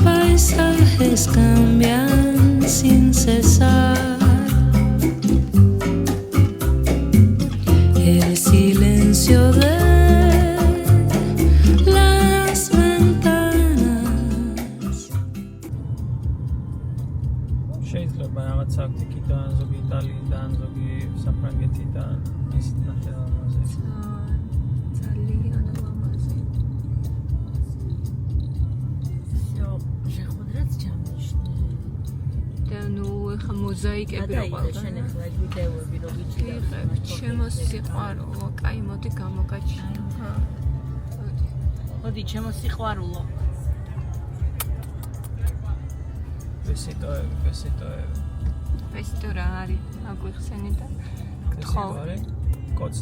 paisajes cambian sin cesar. El silencio de las ventanas. შეიძლება რაღაც საფრანგეთიდან, ზოგი იტალიიდან, ზოგი საფრანგეთიდან ის ნახევარზე. ძალიან ლამაზი. შეხვედრაც ჯამიშნე. და ნუ ეხა მოზაიკები რა ყავდა. შენ ეხლა ვიდეოები რო ვიჭირებ. ჩემო სიყვარულო, კაი მოდი გამოგაჩინო. მოდი ჩემო სიყვარულო. Besitoevi. Besito რა არის? აგვიხსენი და ხო. კოც.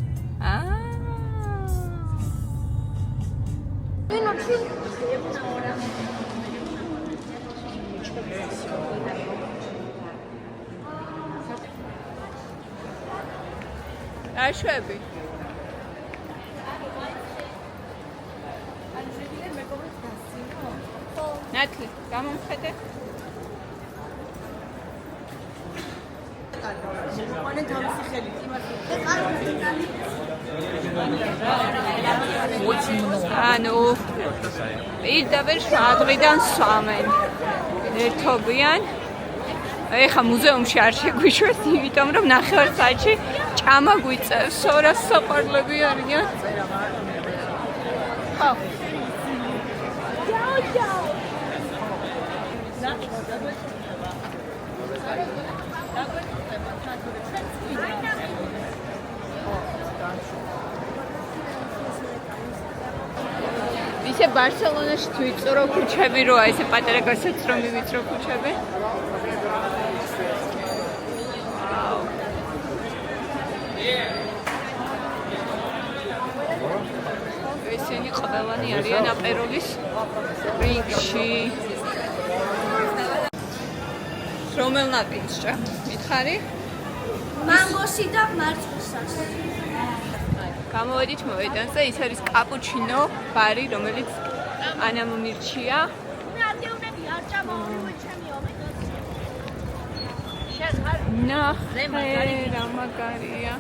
აშვები. ნათლი, გამომხედე. მანე თავისი ხელით იმასე. ანუ პირდაპირ შვადღიდან სვამენ. ერთობიან. ეხა მუზეუმში არ შეგვიშვეს, იმიტომ რომ ნახევარ საათში ჭამა გვიწევს, ორას საყვარლები არიან. ხო. ისე ბარსელონაში თუ იწრო ქუჩები როა, ესე პატარა გასაც რომ მივიწრო ქუჩები. ესენი ყველანი არიან აპეროლის რიგში. რომელ ნაპირისჭა? მითხარი? მანგოსი და მარცვისას. გამოვედით მოედანზე, ის არის კაპუჩინო ბარი, რომელიც ანამ მირჩია. ნადევნები არ ჩამოვიდე ჩემი ომეგას. ნახე რა მაგარია.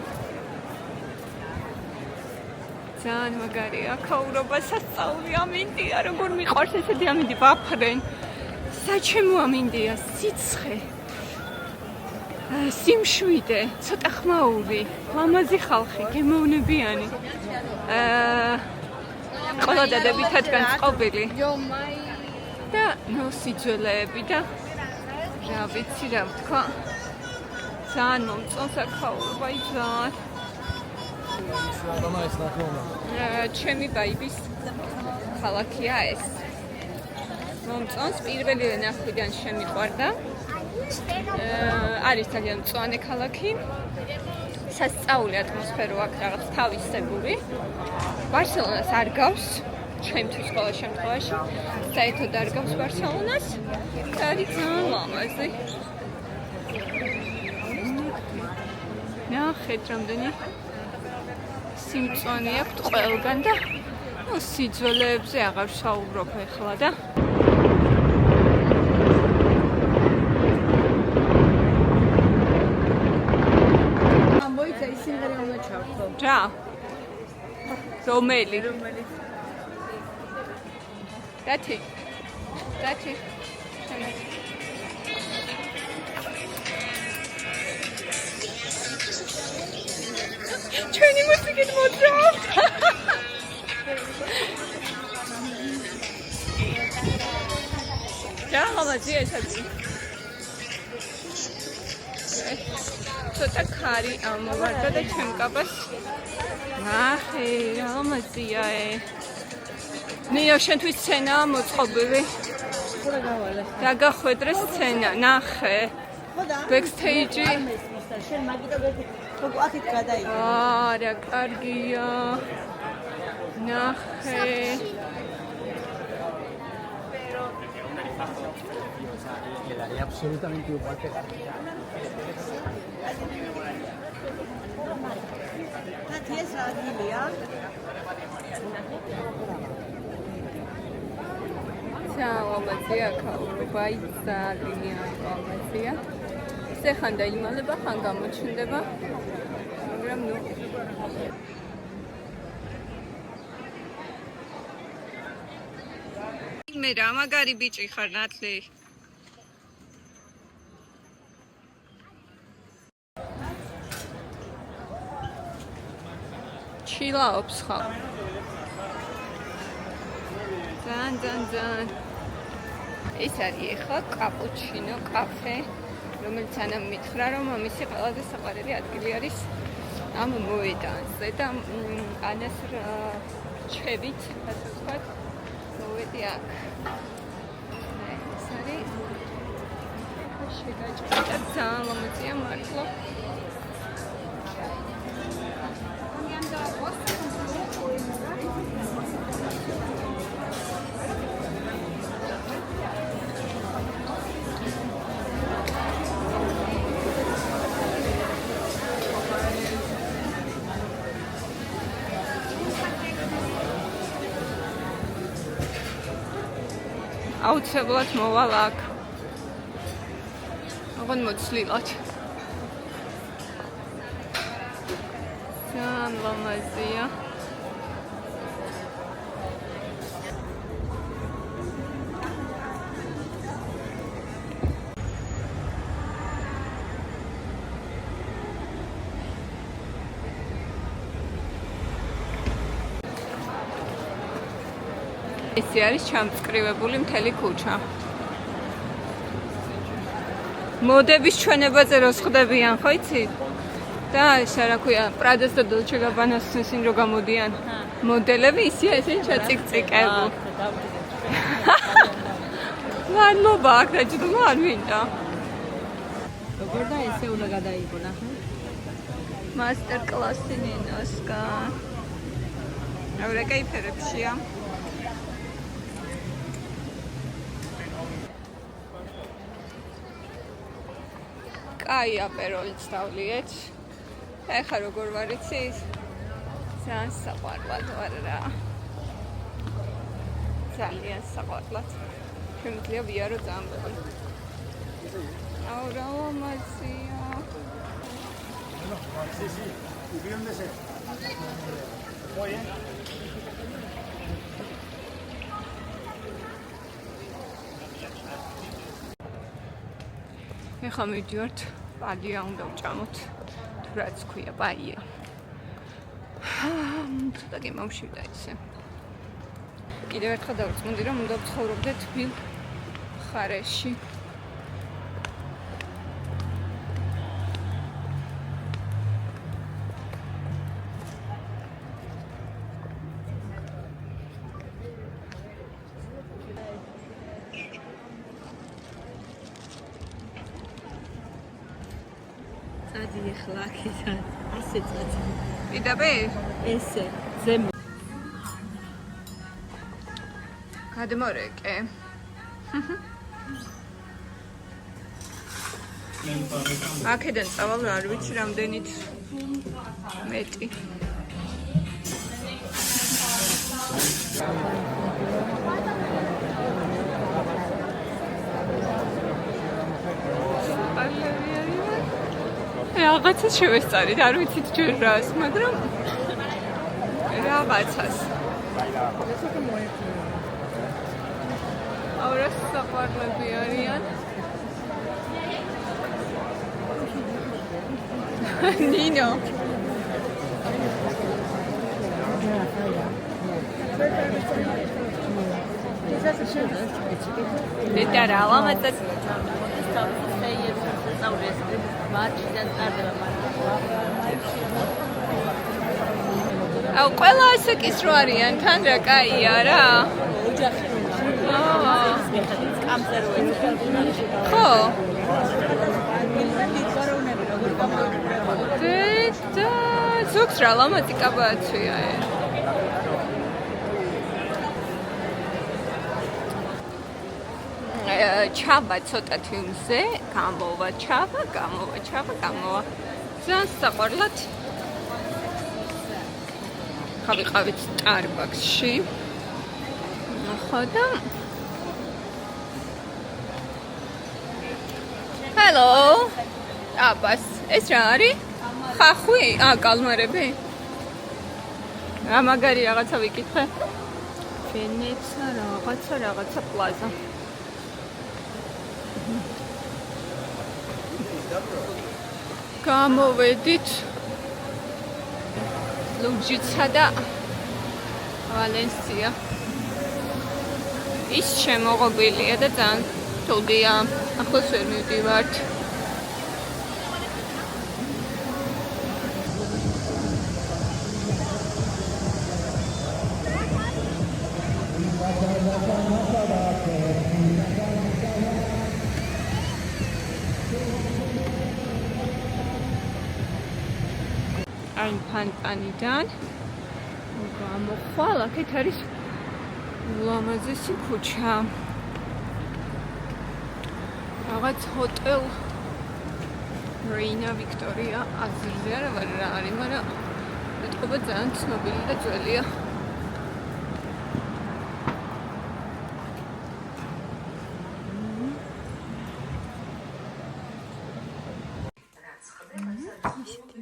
ძალიან მაგარია. ქაურობა სასწაული ამინდია, როგორ მიყვარს ესეთი ამინდი ვაფრენ. საჩემო ამინდია, სიცხე. სიმშვიდე, ცოტა ხმაური, ლამაზი ხალხი, გემოვნებიანი. ყველა დადებითადგან წყობილი. და ნუ სიძველეები და რა ვიცი რა ვთქვა. ძალიან მომწონს აქაურობა, ძალიან. ჩემი ბაიბის ქალაქია ეს. მომწონს, პირველივე ნახვიდან შემიყვარდა. არის ძალიან მწვანე ქალაქი. სასწაული ატმოსფერო აქვს რაღაც თავისებური. ბარსელონას არ გავს, ჩემთვის ყოველ შემთხვევაში. საერთოდ არ გავს ბარსელონას. არის ძალიან ლამაზი. ნახეთ რამდენი სიმწვანე აქვს ყველგან და სიძველეებზე აღარ ვსაუბრობ ახლა და რა? რომელი? დათი. ჩვენი მუსიკით მოდრავთ. რა ლამაზია ეს ადგილი. ცოტა ქარი ამოვარდა და ჩემ კაბას ნახე რა ლამაზია ნინო შენთვის სცენაა მოწყობილი რა გახვედრე სცენა ნახე ბექსტეიჯი შენ მაგიტო აქეთ გადაიღე რა კარგია ნახე absolutamente igual que Tati es la Gilia. ლამაზია ქაურუბაი ძალიან ლამაზია. ისე ხან დაიმალება, ხან გამოჩნდება. მაგრამ ნუ მე რა მაგარი ბიჭი ხარ ნათლი. ჩილაობს ხალ. ძალიან. ეს არის ახლა კაპუჩინო კაფე, რომელიც ანამ მითხრა, რომ მისი ყველაზე საყვარელი ადგილი არის ამ მოედანზე და ანას ჩებით, ასე ვთქვათ, მოვედი აქ. ეს არის შეგაჭირდა ძალიან ლამაზია მართლა. აუცილებლად მოვალ აქ. აღარ მოცლილად. ძალიან ლამაზია. ეს არის ჩამწკრივებული მთელი ქუჩა. მოდების ჩვენებაზე რო ხდებიან, ხო იცი? და ეს რა ქვია, პრადას და დოლჩე გაბანას ისინი რო გამოდიან. მოდელები ისია ესენი ჩაწიკწიკები. მადლობა, აქ დაჭდომა არ მინდა. როგორ და ესე უნდა გადაიღო ნახე. მასტერ კლასი ნინოსკან. აურე кайფერებშია. აი აპეროლიც დავლიეთ. ეხლა როგორ ვარ იცი? ძალიან საყვარლად ვარ რა. ძალიან საყვარლად. შემიძლია ვიარო ძალიან ბევრი. აუ რა ლამაზია. ეხლა მივდივართ პალია უნდა ვჭამოთ თუ რაც ქვია პაია. ცოტა გემოვშივდა ისე. კიდევ ერთხელ დავწმუნდი რომ უნდა ვცხოვრობდე თბილ მხარეში. წადი ახლა აქედან ასე წადი. პირდაპირ ესე ზემო. გადმორეკე. აქედან წავალ არ ვიცი რამდენით მეტი. რაღაცას შევესწარით, არ ვიცით ჯერ რას, მაგრამ რაღაცას. აუ რა საყვარლები არიან. ნინო. დედა რა ლამაზად აუ ყველა ასე კის რო არიან თან რა კაია რა ხო დედა ზოგს რა ლამაზი კაბაცია ჩავა ცოტათი მზე, გამოვა ჩავა. ძალიან საყვარლად. ხავიყავით Starbucks-ში. ხო და Hello. აბას, ეს რა არის? ხახვი? კალმარები? მაგარი რაღაცა ვიკითხე. ვენეცა რაღაცა პლაზა. გამოვედით ლუჯიცა და ვალენსია. ის შემოღობილია და ძალიან თუდია. ახლოს ვერ მივდივართ. Ein Pantanidan. გამოხვალ, აქეთ არის ულამაზესი ქუჩა. რაღაც ჰოტელ Reina Victoria აზრზე არა ვარ რა არის, მაგრამ მეტყობა ძალიან ცნობილი და ძველია.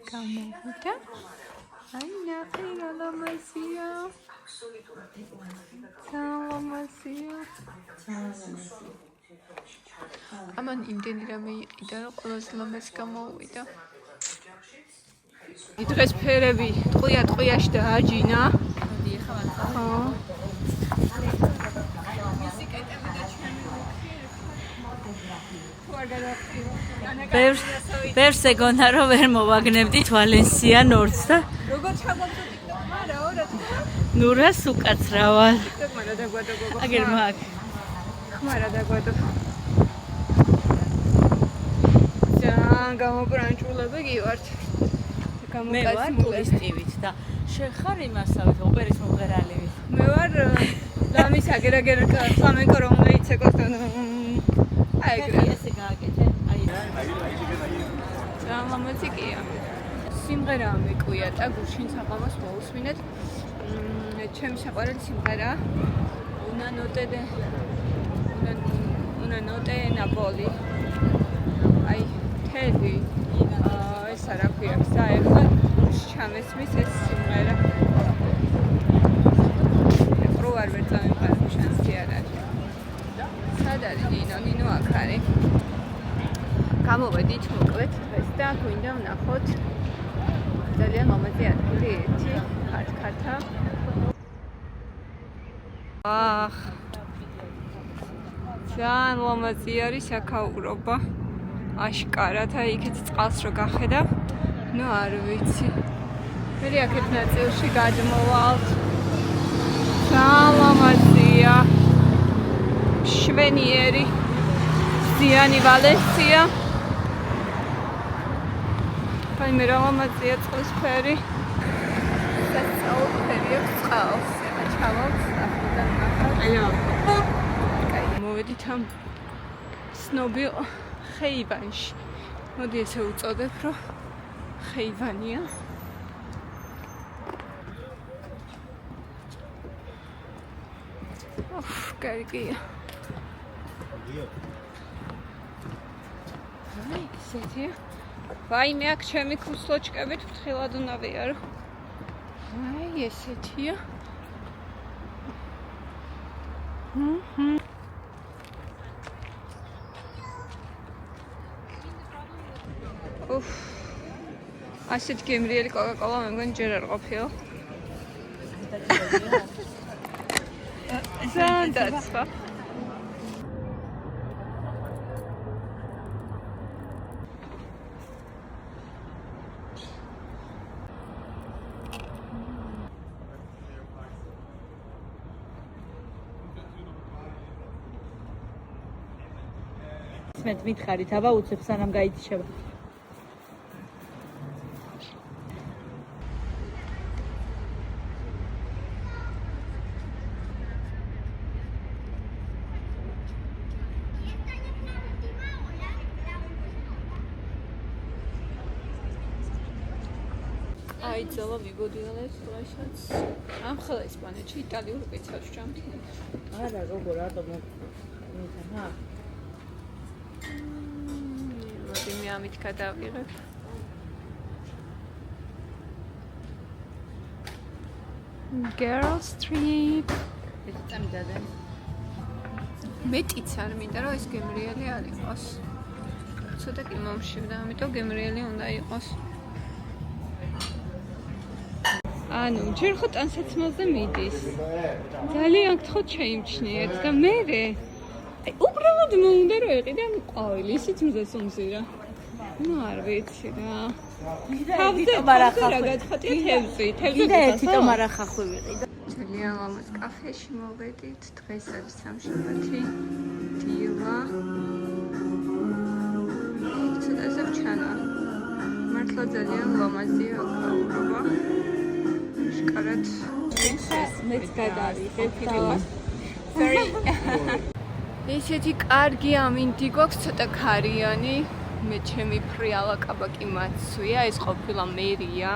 გამოვიდა. აი ნახე გალამაზია. გალამაზია. ამან იმდენი რამე იყიდა, რომ ყველაზე ლამაზი გამოვიდა. დღეს ფერები ტყვია-ტყვიაში დააჯინა. ხო. ბევრს ეგონა რომ ვერ მოვაგნებდით ვალენსია ნორდს და როგორ ჩაგვაქვს მარა ნურას უკაცრავად. მარა დაგვადო გოგო. აგერ მაგ. მარა დაგვადო. ძალიან გამოპრანჭულები გივართ. მე ვარ ტურისტივით და შეხარ იმასავით ოპერის მომღერალივით. მე ვარ ლამის აგერაგერ ფლამენკო რომელიც ეკოსტონ. აი ეგრე. ესე გააკეთე. აი ძალიან ლამაზია. სიმღერა მეკვია და გუშინ საღამოს მოусმინეთ. ჩემი საყვარელი სიმღერა Una notte Napoli. აი თელი ეს არა ქვია საერთოდ ჩამესმის ეს სიმღერა. რო არ ვერ წამიფარებ შანსი არ არის. სად არის ნინო აქ არის. გამოვედით მოკლედ დღეს და გვინდა ვნახოთ ძალიან ლამაზი ადგილი ერთი ხართ-ხართა. ძალიან ლამაზი არის აქაურობა. აშკარად აი იქით წყალს რო გახედავ, ნუ არ ვიცი. მე აქეთ ნაწილში გადმოვალთ. ძალიან ლამაზია. შვენიერი. ზიანი ვალენსია. აი მე რა ლამაზია წყალსფერი. სასწაულფერი აქვს წყალს. ჩავალთ აქედან ახალ. აი მოვედით ამ ცნობილ ხეივანში. მოდი ესე უწოდებ, რომ ხეივანია. კარგია. აი, ესეთია. ვაიმე აქ ჩემი ქუსლოჩკებით ფრთხილად უნდა ვიარო. აი, ესეთია. ასეთ გემრიელი კოკაკოლა მე მგონი ჯერ არ ყოფილა. ძალიან დაცვა. მე მითხარით, აბა უცებ სანამ გაიჩება. აი ძალა ვიგოდიალეს ლაშაც. ამხელა ესპანეთში იტალიური პიცაც ჭამთ. არა, როგორ რატომ მითანა? მოდი მე ამით გადავიღებ. Girls trip. ეს წამიდადე. მეტიც არ მინდა რომ ეს გემრიელი არ იყოს. ცოტა კი მომშივდა, ამიტომ გემრიელი უნდა იყოს. ანუ ჯერ ხო ტანსაცმელზე მიდის. ძალიან გთხოვთ შეიმჩნიეთ და მე აი უბრალოდ მომუნდა რომ ეყიდე ამ ყვავილი, ისიც მზეს უმზირა. ნუ არ ვიცი რა. თვითონ არა ხახვი. რა გაცხადია თევზი, თევზი. კიდე თვითონ არა ხახვი ვიყიდა. ძალიან ლამაზ კაფეში მოვედით. დღეს არის სამშაბათი. დილა. ცოტა ზაფჩანა. მართლა ძალიან ლამაზია გაურობა. შკარად მეც გადავიღებ და ესეთი კარგი ამინდი გვაქვს, ცოტა ქარიანი. მე ჩემი ფრიალა კაბაკი მაცვია, ეს ყოფილა მერია.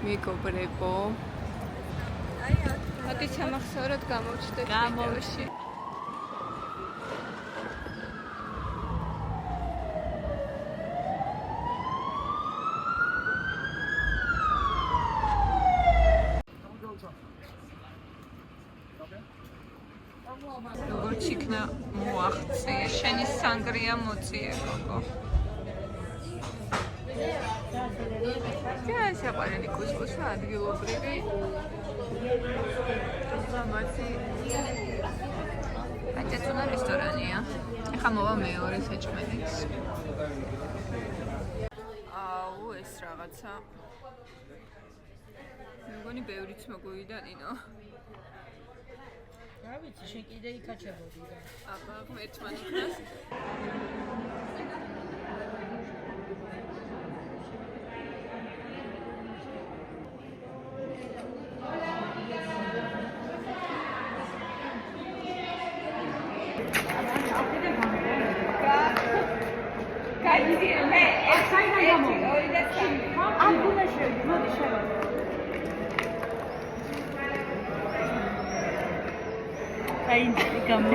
მეგობრებო. მოდი სამახსოვრად გამოვჩდეთ ვიდეოში. როგორც იქნა მოაღწია, შენი სანგრია მოწიე გოგო. და საყვარელი კუსკუსი ადგილობრივი. ლამაზი. კაჭაჭუნა რესტორანია. ეხლა მოვა მეორე საჭმელიც. აუ, ეს რაღაცა. მეგონი ბევრიც მოგვივიდა ნინო. რა ვიცი, შენ კიდე იკაჩებოდი და. აბა, ერთმანეთს.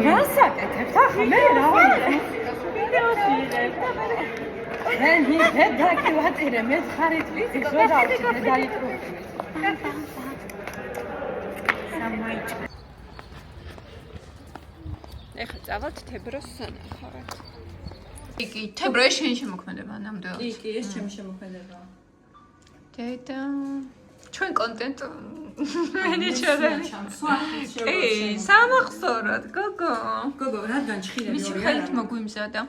გასაკეთებ ახლა მე რა ვარ? ვიდეოს ვიღებ და მე მე მიდე კი ვაწირე მე ხარით ვიცი რა დავჭირე დაიტრუხე. სამაიჭ. ეხლა წავალთ თებროს სანახავად. კი, თებროა შენი შემოქმედება ნამდვილად. კი, ეს ჩემი შემოქმედებაა. დედა ჩვენ კონტენტ მენეჯერები. კი, სამახსოვრად, გოგო. გოგო, რადგან ჩხირები მისი ხელით მოგვიმზადა.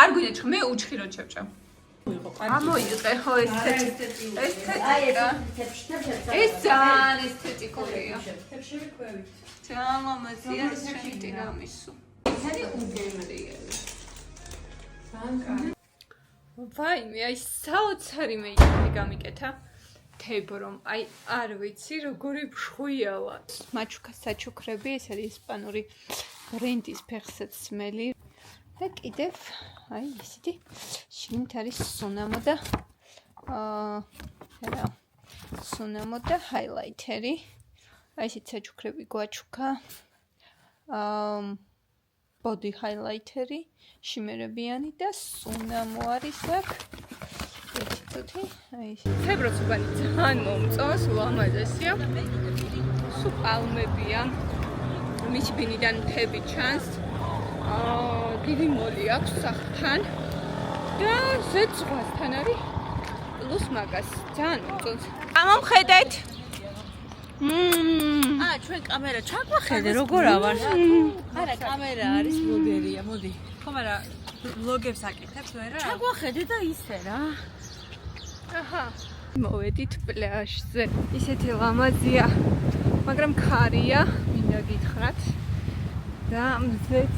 არ გვინდა ჩხ მე უჩხირო ჩევჭა. ამოიღე ხო ეს თეთრი. ეს თეთრია. ეს ძალიან ესთეტიკურია. თეთრი ქვევით. ძალიან ლამაზია ეს შენი ტირამისუ. ისეთი უგემრიელი. ვაიმე, აი საოცარი მეიქი გამიკეთა. თებრომ, აი არ ვიცი როგორი ფშხვიალა. მაჩუკა საჩუქრები, ეს არის ესპანური ბრენდის ფეხსაცმელი. და კიდევ, აი ისეთი შიგნით არის სუნამო და რა, სუნამო და ჰაილაითერი. აი ესეთი საჩუქრები გვაჩუქა. ბოდი ჰაილაითერი, შიმერებიანი და სუნამო არის აქ. ერთი აი ეს. თებროს უბანი ძალიან მომწონს, ლამაზია. სულ პალმებია. მისი ბინიდან მთები ჩანს. დიდი მოლი აქვს სახლთან. და ზეცხვასთან არის პლუს მაგას. ძალიან მომწონს. ამომხედეთ. ჩვენ კამერა ჩაგვახედე როგორ ავარ? არა, კამერა არის ბლოგერია, მოდი. ხომ არა, ბლოგებს აკეთებს ვერა? ჩაგვახედე და ისე რა. აჰა. მოვედით პლაჟზე. ისეთი ლამაზია, მაგრამ ქარია, მინდა გითხრათ. და მზეც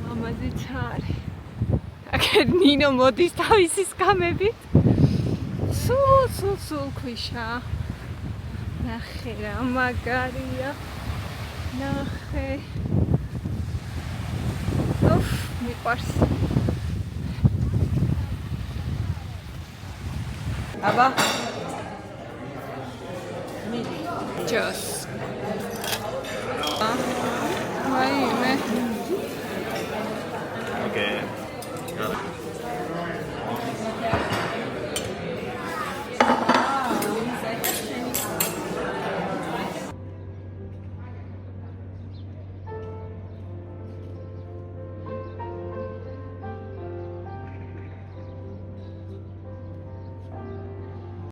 ლამაზიც არის. აქ ნინო მოდის თავისი სკამებით. სულ ქვიშა. ნახე რა მაგარია. ნახე. უფ, მიყვარს. აბა. მიდი. ჯოს. ვაიმე. არა.